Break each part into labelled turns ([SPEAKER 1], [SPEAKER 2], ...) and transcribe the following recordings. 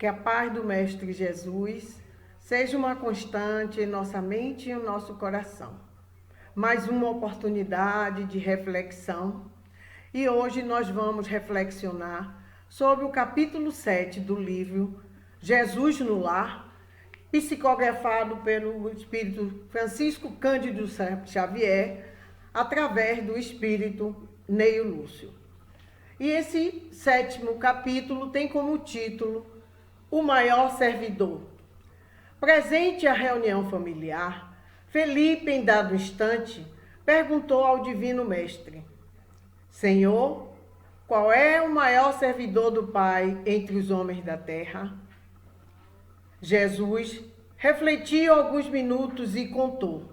[SPEAKER 1] Que a paz do Mestre Jesus seja uma constante em nossa mente e em nosso coração. Mais uma oportunidade de reflexão e hoje nós vamos reflexionar sobre o capítulo 7 do livro Jesus no Lar, psicografado pelo Espírito Francisco Cândido Xavier, através do Espírito Neio Lúcio. E esse 7º capítulo tem como título O Maior Servidor. Presente à reunião familiar, Felipe, em dado instante, perguntou ao Divino Mestre: Senhor, qual é o maior servidor do Pai entre os homens da terra? Jesus refletiu alguns minutos e contou.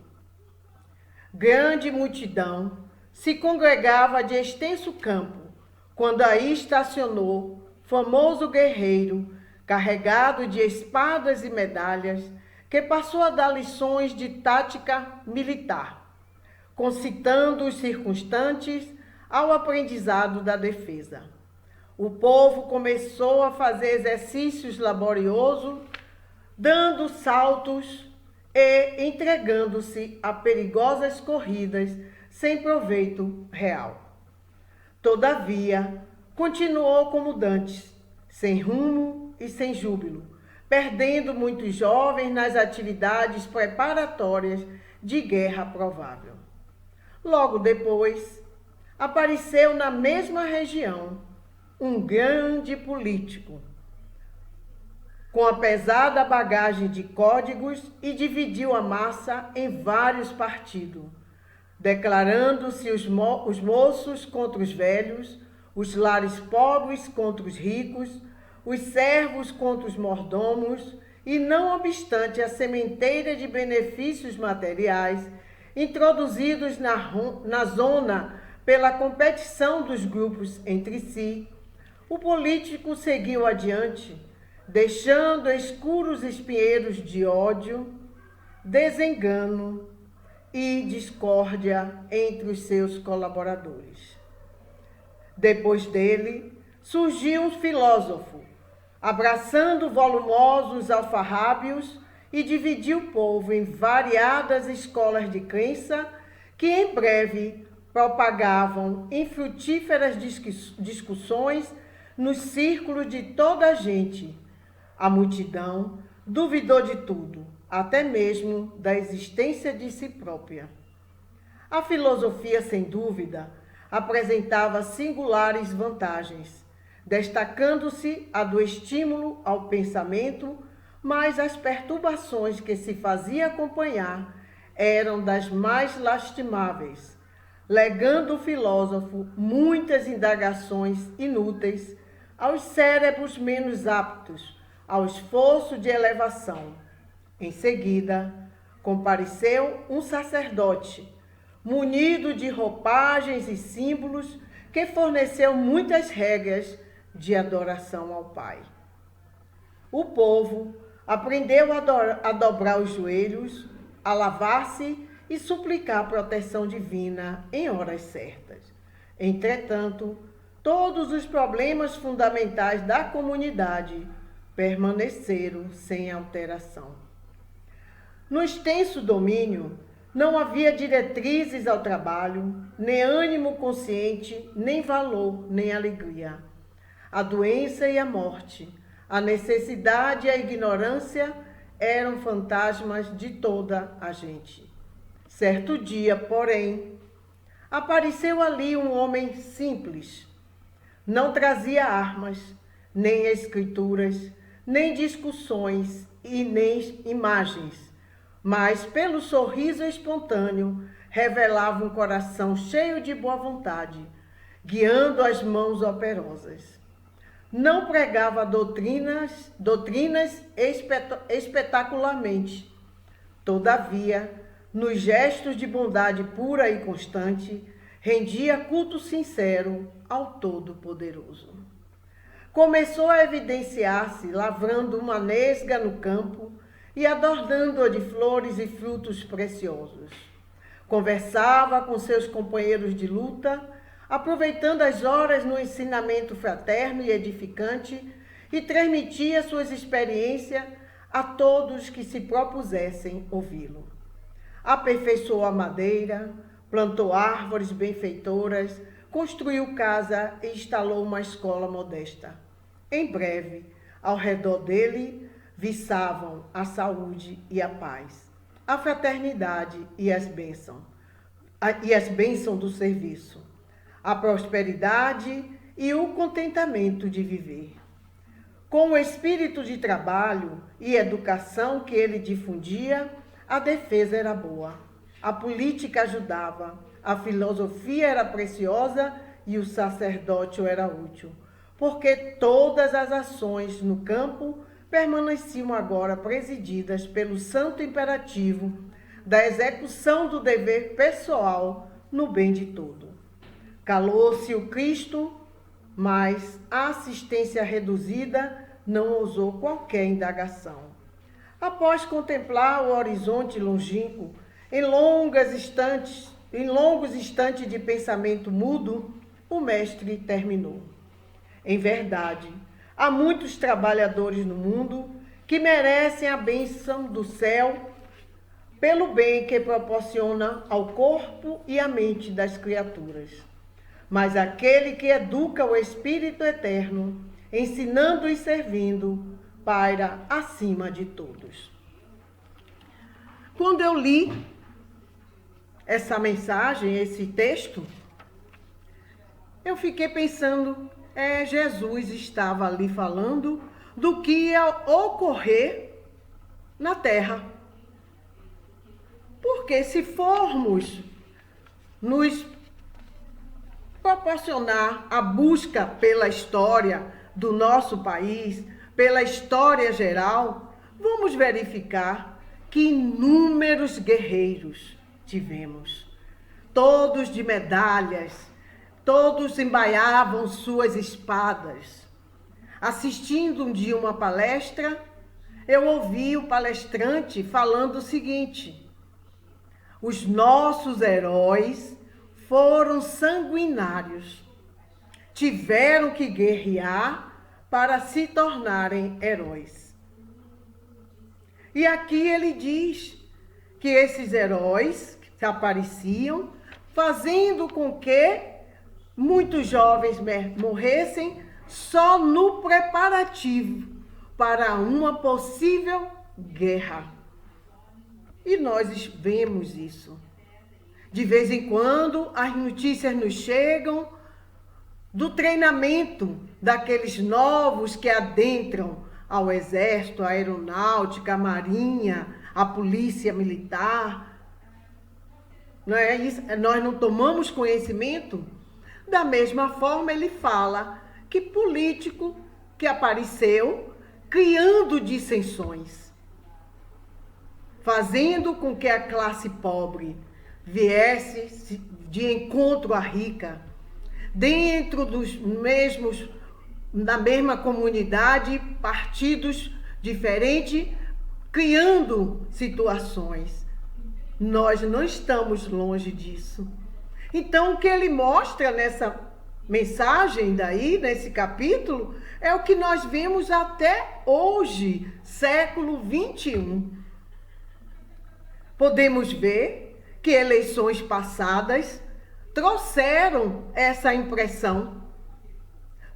[SPEAKER 1] Grande multidão se congregava de extenso campo, quando aí estacionou famoso guerreiro, carregado de espadas e medalhas, que passou a dar lições de tática militar, concitando os circunstantes ao aprendizado da defesa. O povo começou a fazer exercícios laboriosos, dando saltos e entregando-se a perigosas corridas sem proveito real. Todavia, continuou como dantes, sem rumo e sem júbilo, perdendo muitos jovens nas atividades preparatórias de guerra provável. Logo depois, apareceu na mesma região um grande político, com a pesada bagagem de códigos, e dividiu a massa em vários partidos, declarando-se os moços contra os velhos, os lares pobres contra os ricos, os servos contra os mordomos, e não obstante a sementeira de benefícios materiais introduzidos na zona pela competição dos grupos entre si, o político seguiu adiante, deixando escuros espinheiros de ódio, desengano e discórdia entre os seus colaboradores. Depois dele, surgiu um filósofo, abraçando volumosos alfarrábios, e dividiu o povo em variadas escolas de crença que em breve propagavam infrutíferas discussões nos círculos de toda a gente. A multidão duvidou de tudo, até mesmo da existência de si própria. A filosofia, sem dúvida, apresentava singulares vantagens, destacando-se a do estímulo ao pensamento, mas as perturbações que se fazia acompanhar eram das mais lastimáveis, legando o filósofo muitas indagações inúteis aos cérebros menos aptos ao esforço de elevação. Em seguida, compareceu um sacerdote, munido de roupagens e símbolos, que forneceu muitas regras de adoração ao Pai. O povo aprendeu a dobrar os joelhos, a lavar-se e suplicar proteção divina em horas certas. Entretanto, todos os problemas fundamentais da comunidade permaneceram sem alteração. No extenso domínio, não havia diretrizes ao trabalho, nem ânimo consciente, nem valor, nem alegria. A doença e a morte, a necessidade e a ignorância eram fantasmas de toda a gente. Certo dia, porém, apareceu ali um homem simples. Não trazia armas, nem escrituras, nem discussões e nem imagens, mas pelo sorriso espontâneo revelava um coração cheio de boa vontade, guiando as mãos operosas. Não pregava doutrinas espetacularmente. Todavia, nos gestos de bondade pura e constante, rendia culto sincero ao Todo-Poderoso. Começou a evidenciar-se lavrando uma nesga no campo e adornando-a de flores e frutos preciosos. Conversava com seus companheiros de luta, aproveitando as horas no ensinamento fraterno e edificante, e transmitia suas experiências a todos que se propusessem ouvi-lo. Aperfeiçoou a madeira, plantou árvores benfeitoras, construiu casa e instalou uma escola modesta. Em breve, ao redor dele, viçavam a saúde e a paz, a fraternidade e as bênçãos do serviço, a prosperidade e o contentamento de viver. Com o espírito de trabalho e educação que ele difundia, a defesa era boa, a política ajudava, a filosofia era preciosa e o sacerdócio era útil, porque todas as ações no campo permaneciam agora presididas pelo santo imperativo da execução do dever pessoal no bem de todo. Calou-se o Cristo, mas a assistência reduzida não ousou qualquer indagação. Após contemplar o horizonte longínquo, em longos instantes de pensamento mudo, o mestre terminou. Em verdade, há muitos trabalhadores no mundo que merecem a bênção do céu pelo bem que proporciona ao corpo e à mente das criaturas. Mas aquele que educa o Espírito Eterno, ensinando e servindo, paira acima de todos. Quando eu li essa mensagem, esse texto, eu fiquei pensando, Jesus estava ali falando do que ia ocorrer na Terra. Porque se formos nos proporcionar a busca pela história do nosso país, pela história geral, vamos verificar que inúmeros guerreiros tivemos, todos de medalhas, todos embaiavam suas espadas. Assistindo um dia uma palestra, eu ouvi o palestrante falando o seguinte: os nossos heróis foram sanguinários, tiveram que guerrear para se tornarem heróis. E aqui ele diz que esses heróis que apareciam, fazendo com que muitos jovens morressem só no preparativo para uma possível guerra. E nós vemos isso. De vez em quando, as notícias nos chegam do treinamento daqueles novos que adentram ao Exército, a Aeronáutica, a Marinha, a Polícia Militar. Não é isso? Nós não tomamos conhecimento? Da mesma forma, ele fala que político que apareceu criando dissensões, fazendo com que a classe pobre viesse de encontro à rica, dentro da mesma comunidade, partidos diferentes, criando situações. Nós não estamos longe disso. Então, o que ele mostra nessa mensagem daí, nesse capítulo, é o que nós vemos até hoje, século 21. Podemos ver que eleições passadas trouxeram essa impressão,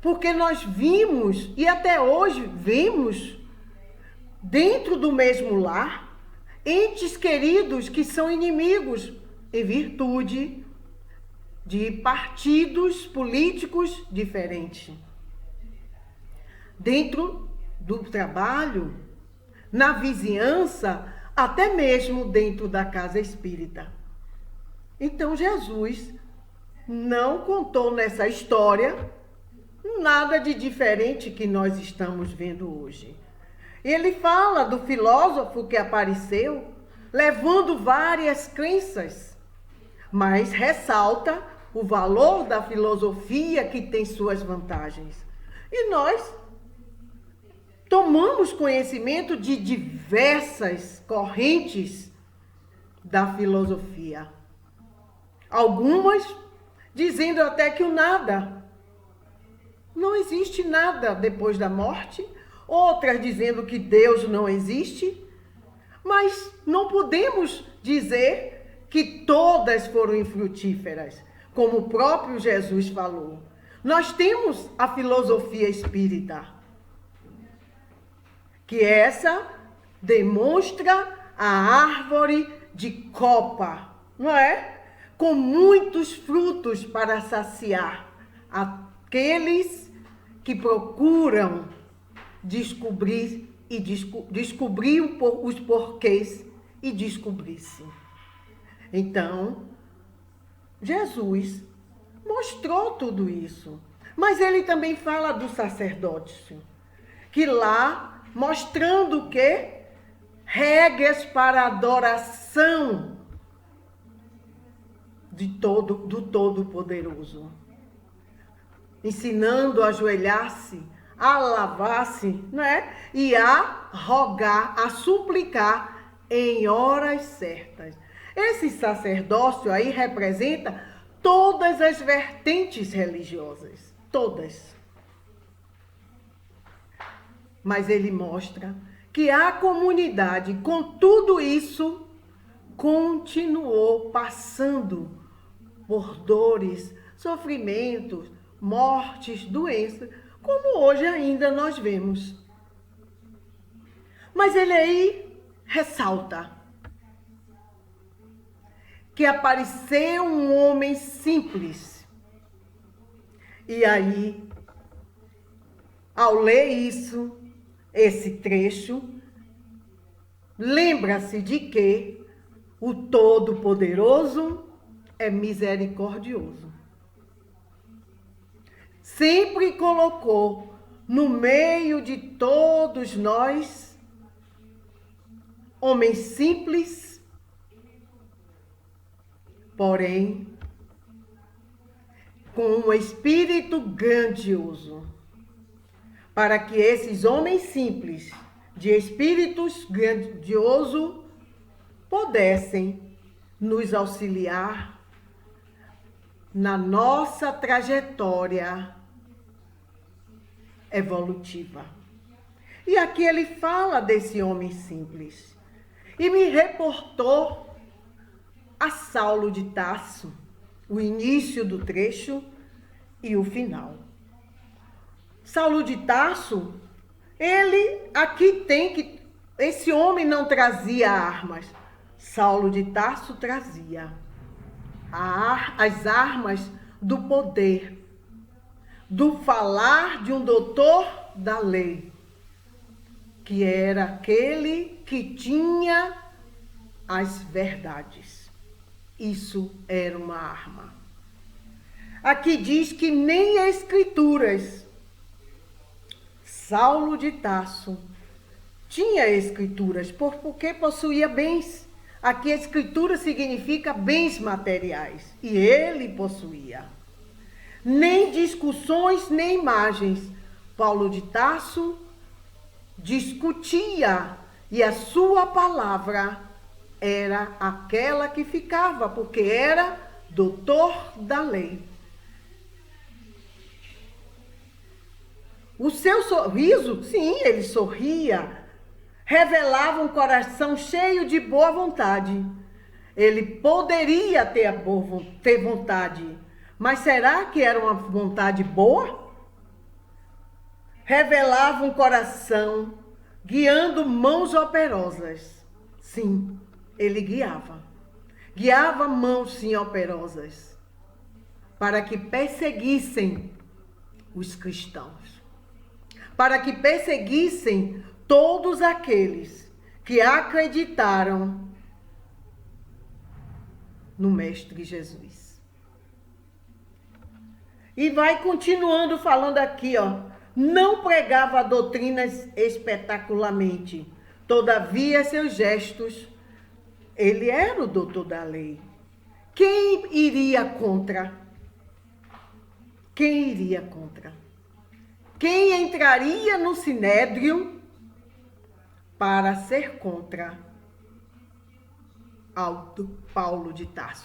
[SPEAKER 1] porque nós vimos, e até hoje vemos, dentro do mesmo lar, entes queridos que são inimigos em virtude de partidos políticos diferentes. Dentro do trabalho, na vizinhança, até mesmo dentro da casa espírita. Então Jesus não contou nessa história nada de diferente que nós estamos vendo hoje. Ele fala do filósofo que apareceu, levando várias crenças, mas ressalta o valor da filosofia que tem suas vantagens. E nós tomamos conhecimento de diversas correntes da filosofia. Algumas dizendo até que o nada não existe nada depois da morte, outras dizendo que Deus não existe, mas não podemos dizer que todas foram infrutíferas, como o próprio Jesus falou. Nós temos a filosofia espírita, que essa demonstra a árvore de copa, não é? Com muitos frutos para saciar aqueles que procuram descobrir e descobrir os porquês e descobrir-se. Então, Jesus mostrou tudo isso. Mas ele também fala do sacerdócio, que lá, mostrando o quê? Regras para a adoração do Todo-Poderoso. Ensinando a ajoelhar-se, a lavar-se, né? E a rogar, a suplicar em horas certas. Esse sacerdócio aí representa todas as vertentes religiosas, todas. Mas ele mostra que a comunidade, com tudo isso, continuou passando por dores, sofrimentos, mortes, doenças, como hoje ainda nós vemos. Mas ele aí ressalta que apareceu um homem simples. E aí, ao ler isso, esse trecho, lembra-se de que o Todo-Poderoso é misericordioso. Sempre colocou no meio de todos nós homens simples, porém com um espírito grandioso, para que esses homens simples, de espíritos grandioso, pudessem nos auxiliar na nossa trajetória evolutiva. E aqui ele fala desse homem simples e me reportou a Saulo de Tarso, o início do trecho e o final. Saulo de Tarso, ele aqui tem que... Esse homem não trazia armas. Saulo de Tarso trazia as armas do poder, do falar de um doutor da lei, que era aquele que tinha as verdades. Isso era uma arma. Aqui diz que nem as escrituras. Saulo de Tarso tinha escrituras porque possuía bens. Aqui a escritura significa bens materiais e ele possuía. Nem discussões, nem imagens. Paulo de Tarso discutia e a sua palavra era aquela que ficava, porque era doutor da lei. O seu sorriso, sim, ele sorria, revelava um coração cheio de boa vontade. Ele poderia ter vontade, mas será que era uma vontade boa? Revelava um coração, guiando mãos operosas. Sim, ele guiava. Guiava mãos, sim, operosas, para que perseguissem os cristãos. Para que perseguissem todos aqueles que acreditaram no Mestre Jesus. E vai continuando falando aqui, ó. Não pregava doutrinas espetacularmente, todavia seus gestos, ele era o doutor da lei. Quem iria contra? Quem iria contra? Quem entraria no Sinédrio para ser contra Paulo de Tarso?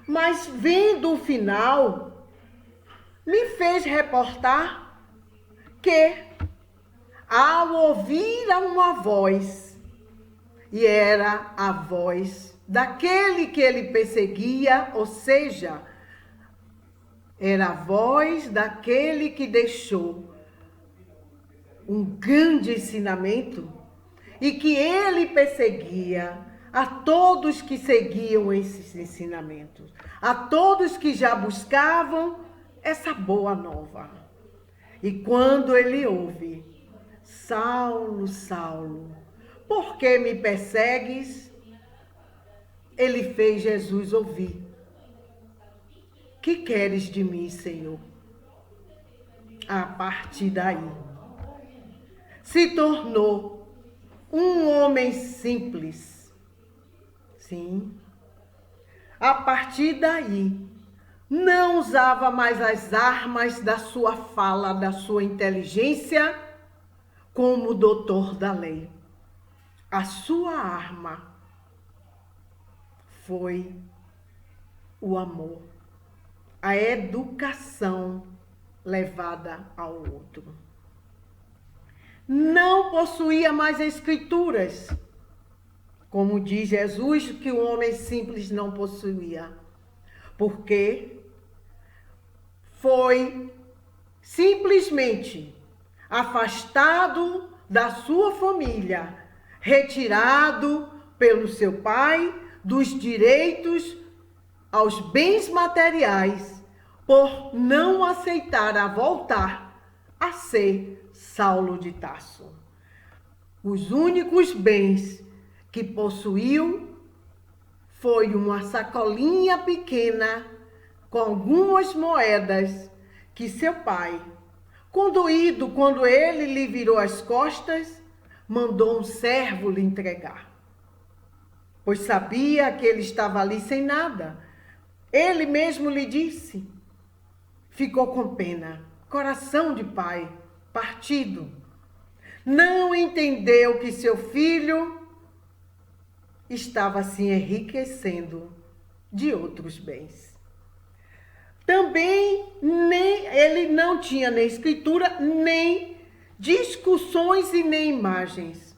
[SPEAKER 1] Mas vendo o final, me fez reportar que, ao ouvir uma voz, e era a voz daquele que ele perseguia, ou seja, era a voz daquele que deixou um grande ensinamento e que ele perseguia a todos que seguiam esses ensinamentos, a todos que já buscavam essa boa nova. E quando ele ouve, Saulo, Saulo, por que me persegues? Ele fez Jesus ouvir. Que queres de mim, Senhor? A partir daí, se tornou um homem simples. Sim. A partir daí, não usava mais as armas da sua fala, da sua inteligência, como doutor da lei. A sua arma foi o amor, a educação levada ao outro. Não possuía mais escrituras, como diz Jesus que o homem simples não possuía, porque foi simplesmente afastado da sua família, retirado pelo seu pai dos direitos aos bens materiais, por não aceitar a voltar a ser Saulo de Tarso. Os únicos bens que possuiu foi uma sacolinha pequena com algumas moedas que seu pai, condoído quando ele lhe virou as costas, mandou um servo lhe entregar, pois sabia que ele estava ali sem nada. Ele mesmo lhe disse, ficou com pena, coração de pai partido. Não entendeu que seu filho estava se enriquecendo de outros bens. Também ele não tinha nem escritura, nem discussões e nem imagens.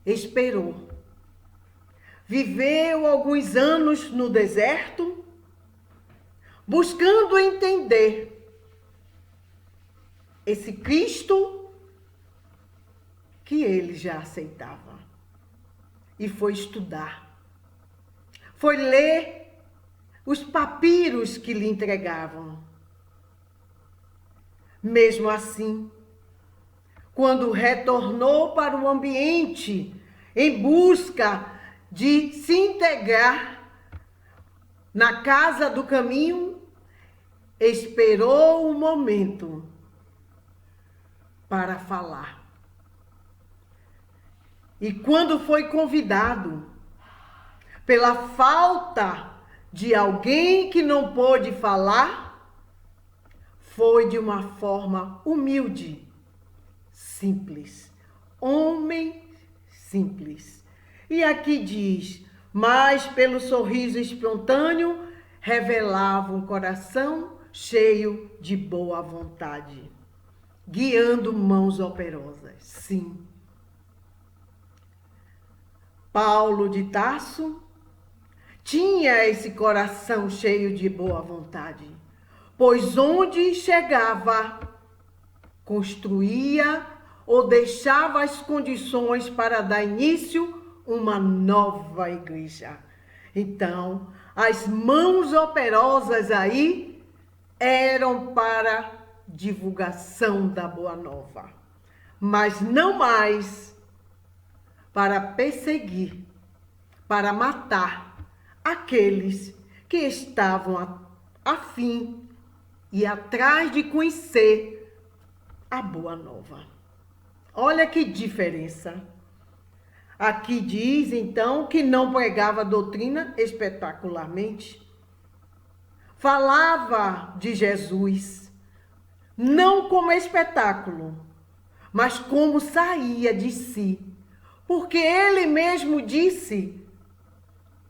[SPEAKER 1] Esperou. Viveu alguns anos no deserto, buscando entender esse Cristo que ele já aceitava. E foi estudar. Foi ler os papiros que lhe entregavam. Mesmo assim, quando retornou para o ambiente em busca de se integrar na casa do caminho, esperou o momento para falar. E quando foi convidado, pela falta de alguém que não pôde falar, foi de uma forma humilde, simples, homem simples. E aqui diz, mas pelo sorriso espontâneo, revelava um coração cheio de boa vontade, guiando mãos operosas. Sim. Paulo de Tarso tinha esse coração cheio de boa vontade, pois onde chegava, construía ou deixava as condições para dar início uma nova igreja. Então, as mãos operosas aí eram para divulgação da boa nova, mas não mais para perseguir, para matar aqueles que estavam a fim e atrás de conhecer a boa nova. Olha que diferença. Aqui diz, então, que não pregava doutrina espetacularmente. Falava de Jesus, não como espetáculo, mas como saía de si. Porque ele mesmo disse,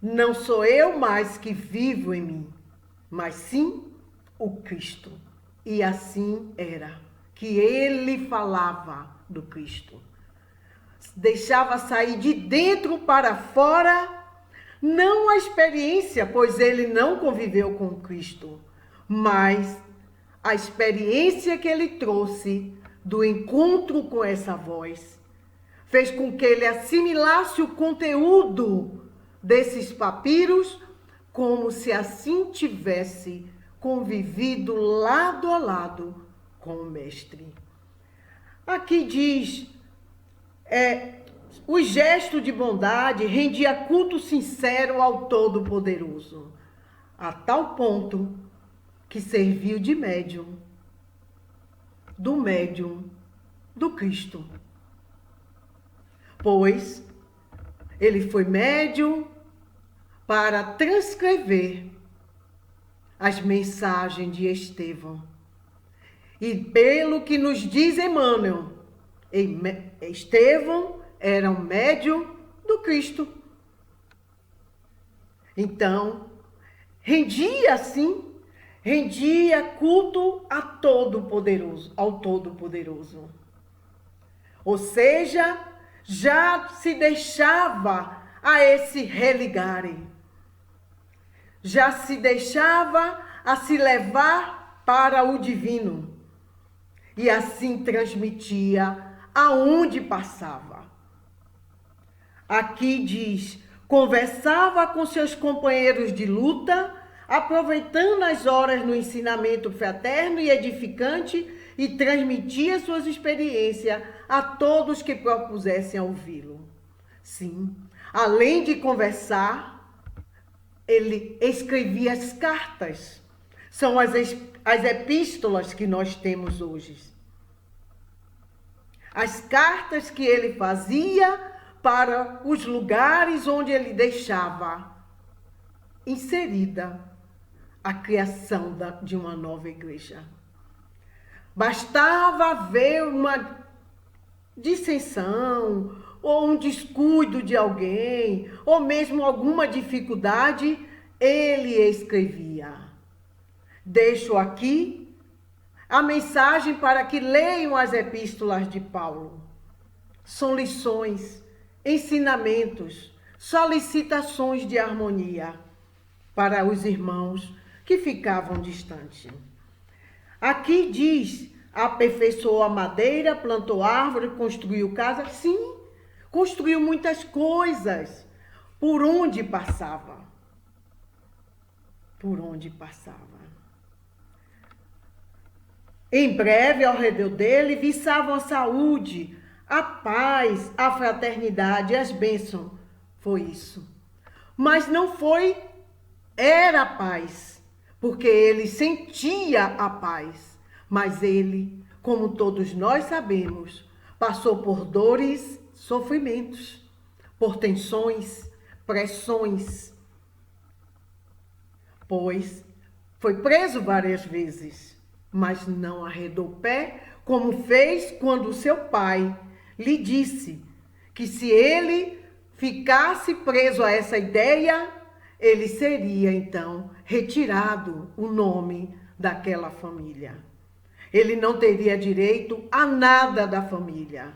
[SPEAKER 1] não sou eu mais que vivo em mim, mas sim o Cristo. E assim era, que ele falava do Cristo. Deixava sair de dentro para fora, não a experiência, pois ele não conviveu com Cristo, mas a experiência que ele trouxe do encontro com essa voz, fez com que ele assimilasse o conteúdo desses papiros como se assim tivesse convivido lado a lado com o mestre. Aqui diz, o gesto de bondade rendia culto sincero ao Todo-Poderoso, a tal ponto que serviu de médium do Cristo. Pois ele foi médium para transcrever as mensagens de Estevão. E pelo que nos diz Emmanuel, Estevão era um médium do Cristo. Então, rendia culto ao Todo-Poderoso. Ou seja, já se deixava a esse religarem. Já se deixava a se levar para o divino. E assim transmitia aonde passava. Aqui diz, conversava com seus companheiros de luta, aproveitando as horas no ensinamento fraterno e edificante, e transmitia suas experiências a todos que propusessem ouvi-lo. Sim, além de conversar, ele escrevia as cartas. São as epístolas que nós temos hoje. As cartas que ele fazia para os lugares onde ele deixava inserida a criação de uma nova igreja. Bastava haver uma dissensão, ou um descuido de alguém, ou mesmo alguma dificuldade, ele escrevia. Deixo aqui a mensagem para que leiam as epístolas de Paulo. São lições, ensinamentos, solicitações de harmonia para os irmãos que ficavam distantes. Aqui diz, aperfeiçoou a madeira, plantou árvore, construiu casa. Sim, construiu muitas coisas por onde passava. Em breve, ao redor dele, viçavam a saúde, a paz, a fraternidade, as bênçãos. Foi isso. Mas não foi, era a paz, porque ele sentia a paz. Mas ele, como todos nós sabemos, passou por dores, sofrimentos, por tensões, pressões, pois foi preso várias vezes, mas não arredou pé, como fez quando seu pai lhe disse que se ele ficasse preso a essa ideia, ele seria então retirado o nome daquela família. Ele não teria direito a nada da família.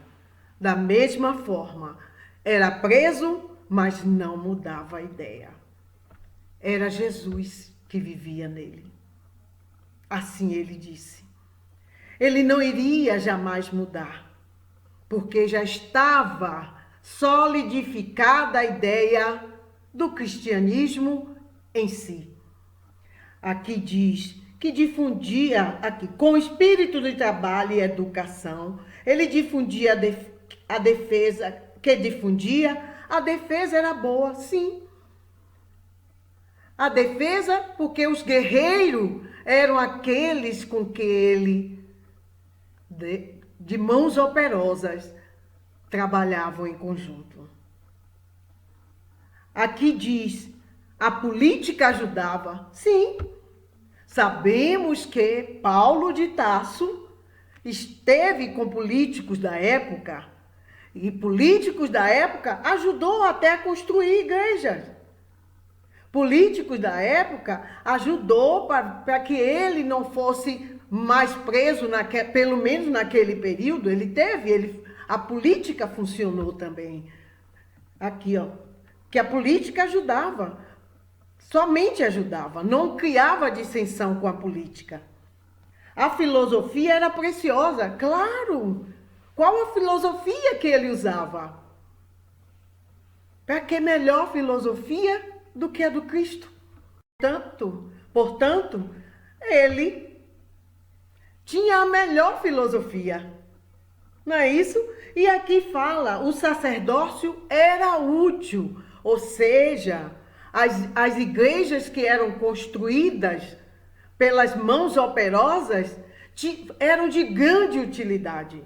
[SPEAKER 1] Da mesma forma, era preso, mas não mudava a ideia. Era Jesus que vivia nele. Assim ele disse. Ele não iria jamais mudar, porque já estava solidificada a ideia do cristianismo em si. Aqui diz que difundia, com espírito de trabalho e educação, ele difundia a defesa, a defesa era boa, sim. A defesa, porque os guerreiros eram aqueles com que ele, de mãos operosas, trabalhavam em conjunto. Aqui diz, a política ajudava, sim. Sabemos que Paulo de Tarso esteve com políticos da época, e políticos da época ajudou até a construir igrejas. políticos da época, ajudou para que ele não fosse mais preso, pelo menos naquele período. A política funcionou também. Aqui, ó, que a política ajudava, somente ajudava, não criava dissensão com a política. A filosofia era preciosa, claro. Qual a filosofia que ele usava? Para que melhor filosofia do que a do Cristo? Portanto, ele tinha a melhor filosofia. Não é isso? E aqui fala, o sacerdócio era útil, ou seja, as igrejas que eram construídas pelas mãos operosas eram de grande utilidade,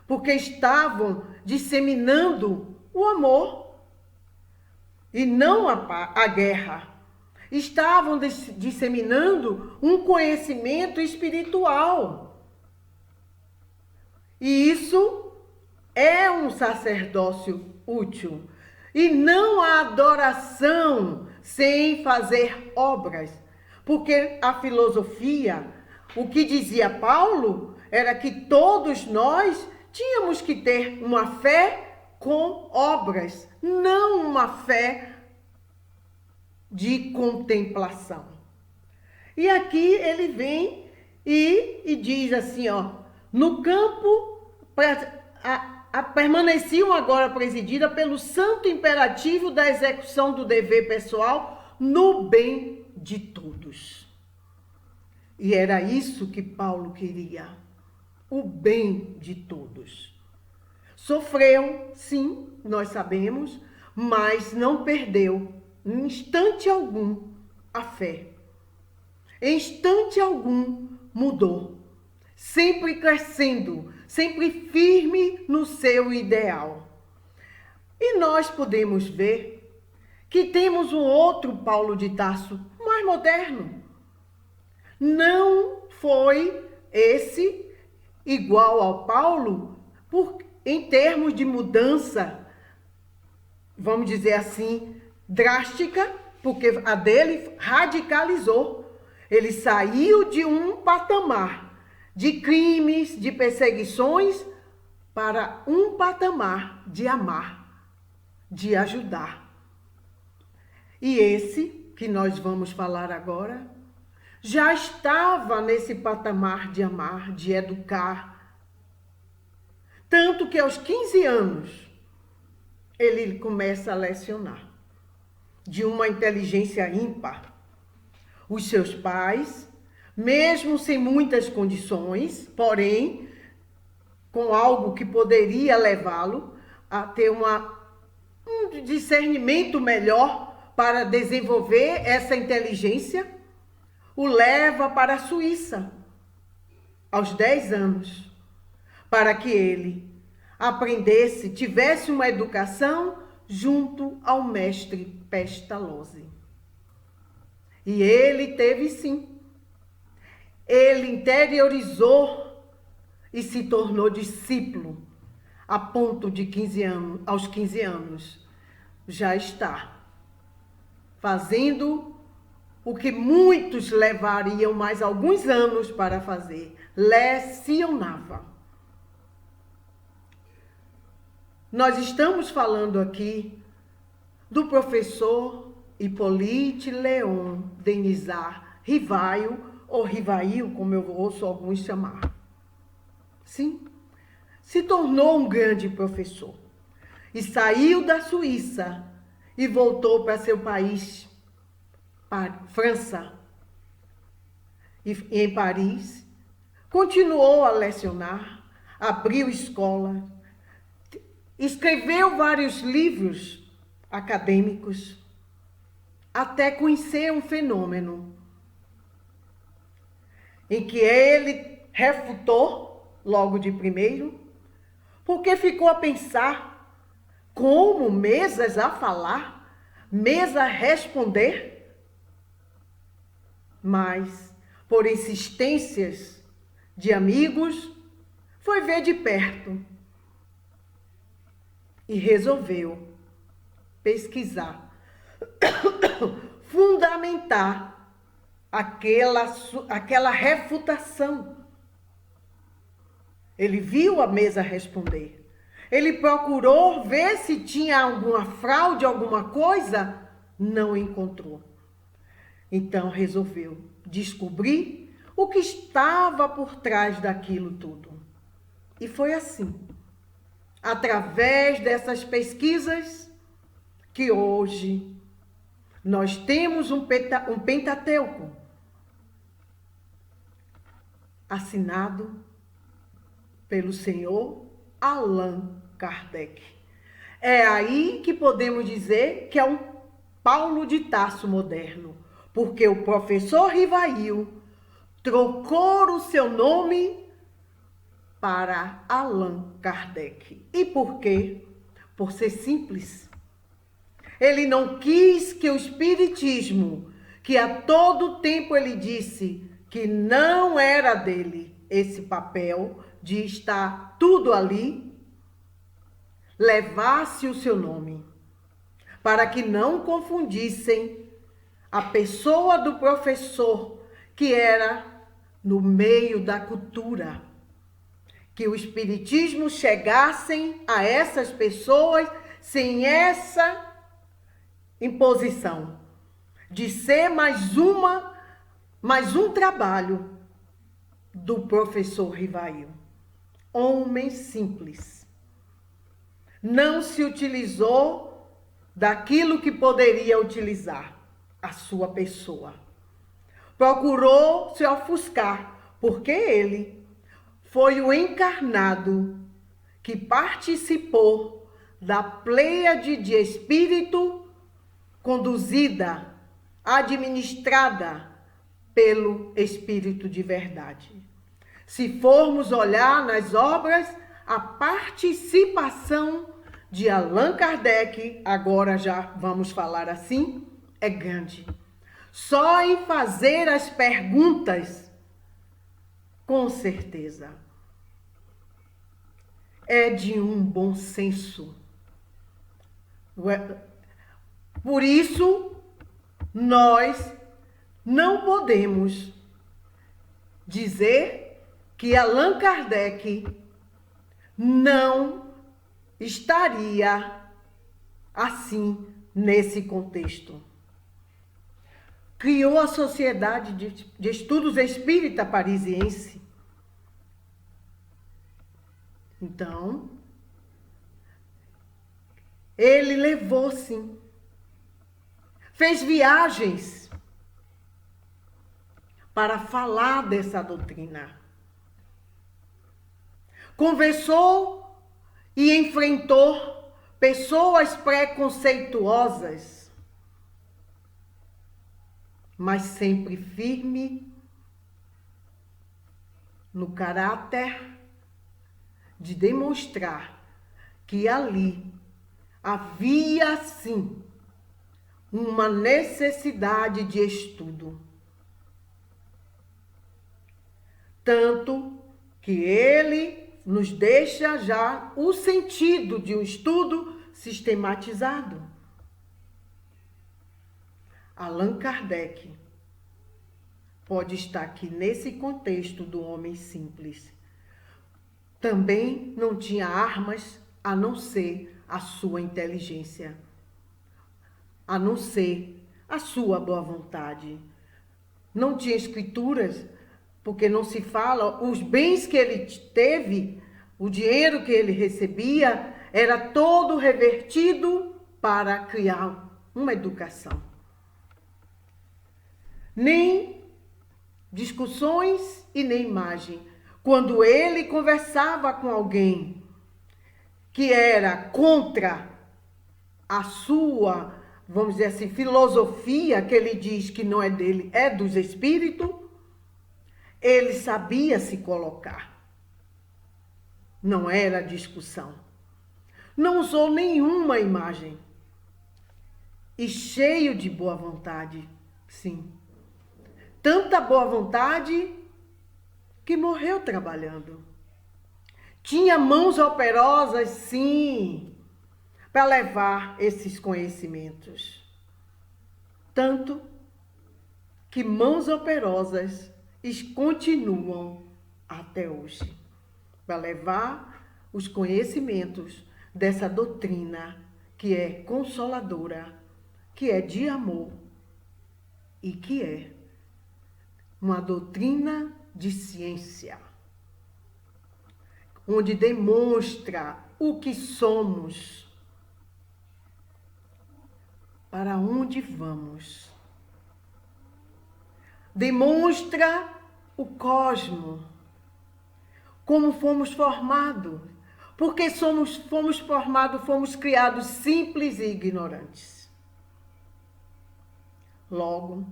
[SPEAKER 1] porque estavam disseminando o amor e não a guerra. Estavam disseminando um conhecimento espiritual. E isso é um sacerdócio útil. E não a adoração sem fazer obras. Porque a filosofia, o que dizia Paulo, era que todos nós tínhamos que ter uma fé com obras, não uma fé de contemplação. E aqui ele vem e diz assim, ó, no campo permaneciam agora presidida pelo santo imperativo da execução do dever pessoal no bem de todos. E era isso que Paulo queria, o bem de todos. Sofreu, sim, nós sabemos, mas não perdeu, em instante algum, a fé. Em instante algum, mudou. Sempre crescendo, sempre firme no seu ideal. E nós podemos ver que temos um outro Paulo de Tarso, mais moderno. Não foi esse igual ao Paulo em termos de mudança, vamos dizer assim, drástica, porque a dele radicalizou. Ele saiu de um patamar de crimes, de perseguições, para um patamar de amar, de ajudar. E esse, que nós vamos falar agora, já estava nesse patamar de amar, de educar. Tanto que aos 15 anos, ele começa a lecionar, de uma inteligência ímpar. Os seus pais, mesmo sem muitas condições, porém, com algo que poderia levá-lo a ter um discernimento melhor para desenvolver essa inteligência, o leva para a Suíça, aos 10 anos, para que ele aprendesse, tivesse uma educação junto ao mestre Pestalozzi. E ele teve sim. Ele interiorizou e se tornou discípulo, a ponto de 15 anos, aos 15 anos, já está fazendo o que muitos levariam mais alguns anos para fazer, lecionava. Nós estamos falando aqui do professor Hippolyte Léon Denisard Rivail, ou Rivail, como eu ouço alguns chamar. Sim, se tornou um grande professor e saiu da Suíça e voltou para seu país, para França, e em Paris, continuou a lecionar, abriu escola, escreveu vários livros acadêmicos, até conhecer um fenômeno em que ele refutou logo de primeiro, porque ficou a pensar como mesas a falar, mesa a responder, mas por insistências de amigos, foi ver de perto e resolveu pesquisar fundamentar aquela refutação. Ele viu a mesa responder. Ele procurou ver se tinha alguma fraude, alguma coisa, não encontrou. Então resolveu descobrir o que estava por trás daquilo tudo. E foi assim, através dessas pesquisas, que hoje nós temos um Pentateuco assinado pelo senhor Allan Kardec. É aí que podemos dizer que é um Paulo de Tarso moderno, porque o professor Rivail trocou o seu nome para Allan Kardec. E por quê? Por ser simples. Ele não quis que o espiritismo, que a todo tempo ele disse que não era dele esse papel de estar tudo ali, levasse o seu nome, para que não confundissem a pessoa do professor, que era no meio da cultura, que o espiritismo chegassem a essas pessoas sem essa imposição de ser mais um trabalho do professor Rivail. Homem simples. Não se utilizou daquilo que poderia utilizar, a sua pessoa. Procurou se ofuscar, porque ele foi o encarnado que participou da pleiade de espírito conduzida, administrada pelo Espírito de verdade. Se formos olhar nas obras, a participação de Allan Kardec, agora já vamos falar assim, é grande. Só em fazer as perguntas, com certeza, é de um bom senso. Por isso, nós não podemos dizer que Allan Kardec não estaria assim nesse contexto. Criou a Sociedade de Estudos Espírita Parisiense. Então, ele levou, sim. Fez viagens para falar dessa doutrina. Conversou e enfrentou pessoas preconceituosas, mas sempre firme no caráter de demonstrar que ali havia, sim, uma necessidade de estudo. Tanto que ele nos deixa já o sentido de um estudo sistematizado. Allan Kardec pode estar aqui nesse contexto do homem simples. Também não tinha armas a não ser a sua inteligência, a não ser a sua boa vontade. Não tinha escrituras, porque não se fala, os bens que ele teve, o dinheiro que ele recebia, era todo revertido para criar uma educação. Nem discussões e nem imagem. Quando ele conversava com alguém que era contra a sua, vamos dizer assim, filosofia, que ele diz que não é dele, é dos espíritos, ele sabia se colocar. Não era discussão. Não usou nenhuma imagem. E cheio de boa vontade, sim. Tanta boa vontade que morreu trabalhando. Tinha mãos operosas, sim, para levar esses conhecimentos. Tanto que mãos operosas continuam até hoje para levar os conhecimentos dessa doutrina que é consoladora, que é de amor e que é uma doutrina de ciência, onde demonstra o que somos, para onde vamos. Demonstra o cosmo, como fomos formados, porque fomos formados, fomos criados simples e ignorantes. Logo,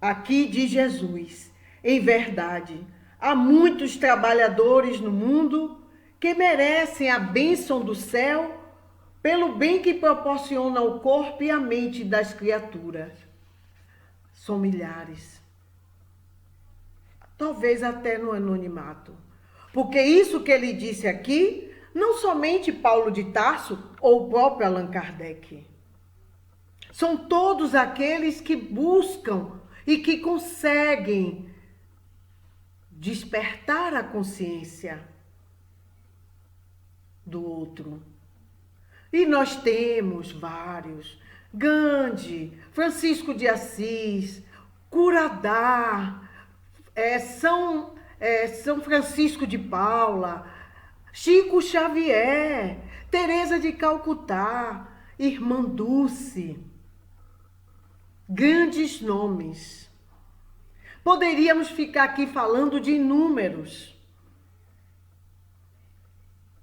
[SPEAKER 1] aqui diz Jesus, em verdade, há muitos trabalhadores no mundo que merecem a bênção do céu pelo bem que proporciona ao corpo e à mente das criaturas. São milhares. Talvez até no anonimato. Porque isso que ele disse aqui, não somente Paulo de Tarso ou o próprio Allan Kardec. São todos aqueles que buscam e que conseguem despertar a consciência do outro. E nós temos vários. Gandhi, Francisco de Assis, Curadar, São Francisco de Paula, Chico Xavier, Teresa de Calcutá, Irmã Dulce. Grandes nomes. Poderíamos ficar aqui falando de inúmeros,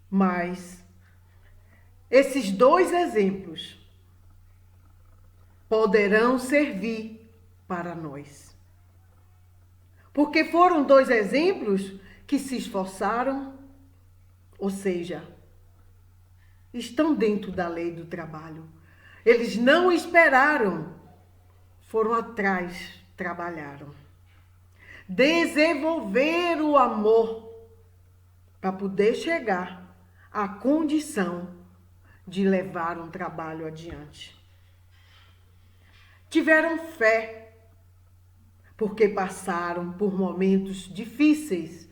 [SPEAKER 1] mas esses dois exemplos poderão servir para nós. Porque foram dois exemplos que se esforçaram, ou seja, estão dentro da lei do trabalho. Eles não esperaram, foram atrás, trabalharam. Desenvolver o amor para poder chegar à condição de levar um trabalho adiante. Tiveram fé, porque passaram por momentos difíceis.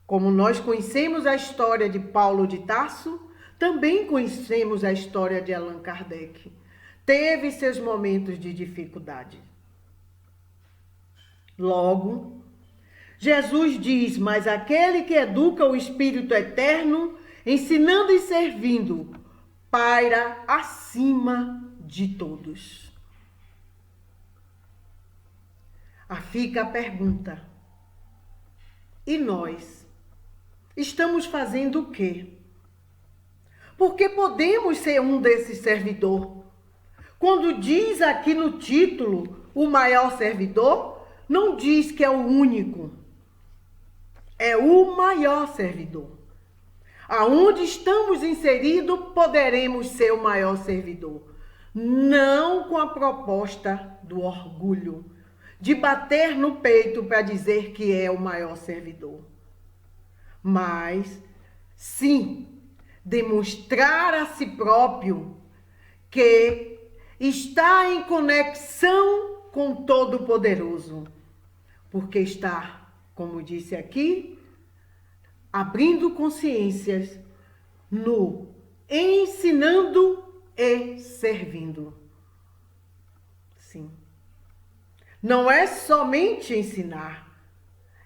[SPEAKER 1] Como nós conhecemos a história de Paulo de Tarso, também conhecemos a história de Allan Kardec. Teve seus momentos de dificuldade. Logo, Jesus diz, mas aquele que educa o Espírito Eterno, ensinando e servindo, paira acima de todos. Fica a pergunta, e nós estamos fazendo o quê? Porque podemos ser um desses servidor. Quando diz aqui no título, o maior servidor, não diz que é o único. É o maior servidor. Aonde estamos inseridos, poderemos ser o maior servidor. Não com a proposta do orgulho, de bater no peito para dizer que é o maior servidor. Mas, sim, demonstrar a si próprio que está em conexão com Todo-Poderoso. Porque está, como disse aqui, abrindo consciências no ensinando e servindo. Sim. Não é somente ensinar,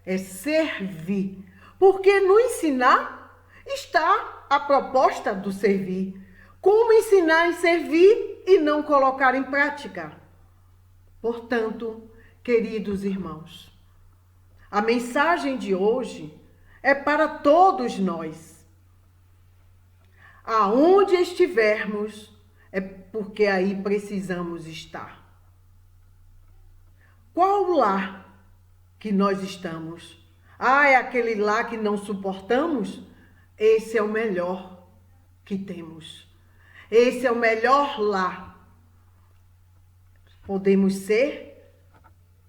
[SPEAKER 1] é servir. Porque no ensinar está a proposta do servir. Como ensinar e servir e não colocar em prática? Portanto, queridos irmãos, a mensagem de hoje é para todos nós. Aonde estivermos, é porque aí precisamos estar. Qual o lar que nós estamos? É aquele lar que não suportamos? Esse é o melhor que temos. Esse é o melhor lar. Podemos ser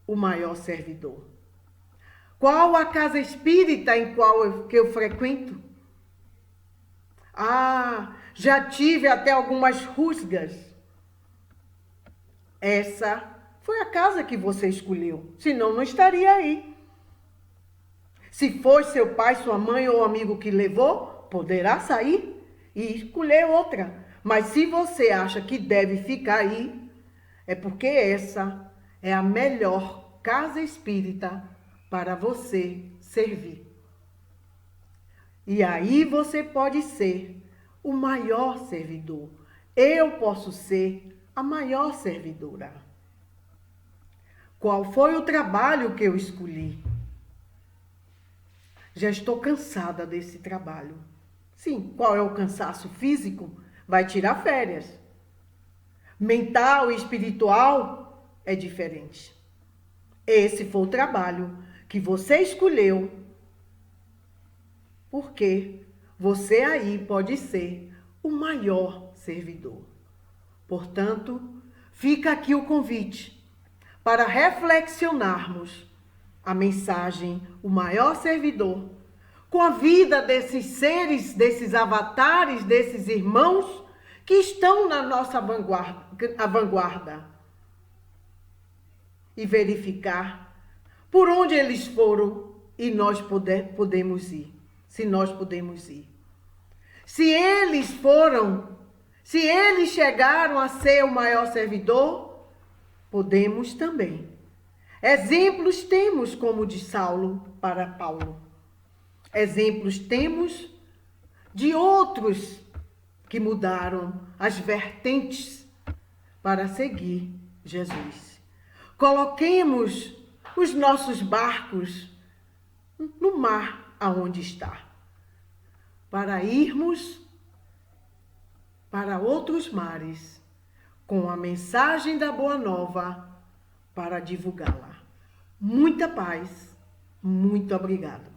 [SPEAKER 1] o maior servidor. Qual a casa espírita em que eu frequento? Já tive até algumas rusgas, Essa foi a casa que você escolheu, senão não estaria aí. Se foi seu pai, sua mãe ou amigo que levou, poderá sair e escolher outra. Mas se você acha que deve ficar aí, é porque essa é a melhor casa espírita para você servir. E aí você pode ser o maior servidor. Eu posso ser a maior servidora. Qual foi o trabalho que eu escolhi? Já estou cansada desse trabalho. Sim, qual é o cansaço físico? Vai tirar férias. Mental e espiritual é diferente. Esse foi o trabalho que você escolheu, porque você aí pode ser o maior servidor. Portanto, fica aqui o convite para reflexionarmos a mensagem, o maior servidor, com a vida desses seres, desses avatares, desses irmãos que estão na nossa vanguarda. E verificar por onde eles foram e nós podemos ir, se nós podemos ir. Se eles foram, se eles chegaram a ser o maior servidor, podemos também. Exemplos temos como de Saulo para Paulo. Exemplos temos de outros que mudaram as vertentes para seguir Jesus. Coloquemos os nossos barcos no mar aonde está, para irmos para outros mares com a mensagem da Boa Nova para divulgá-la. Muita paz, muito obrigada.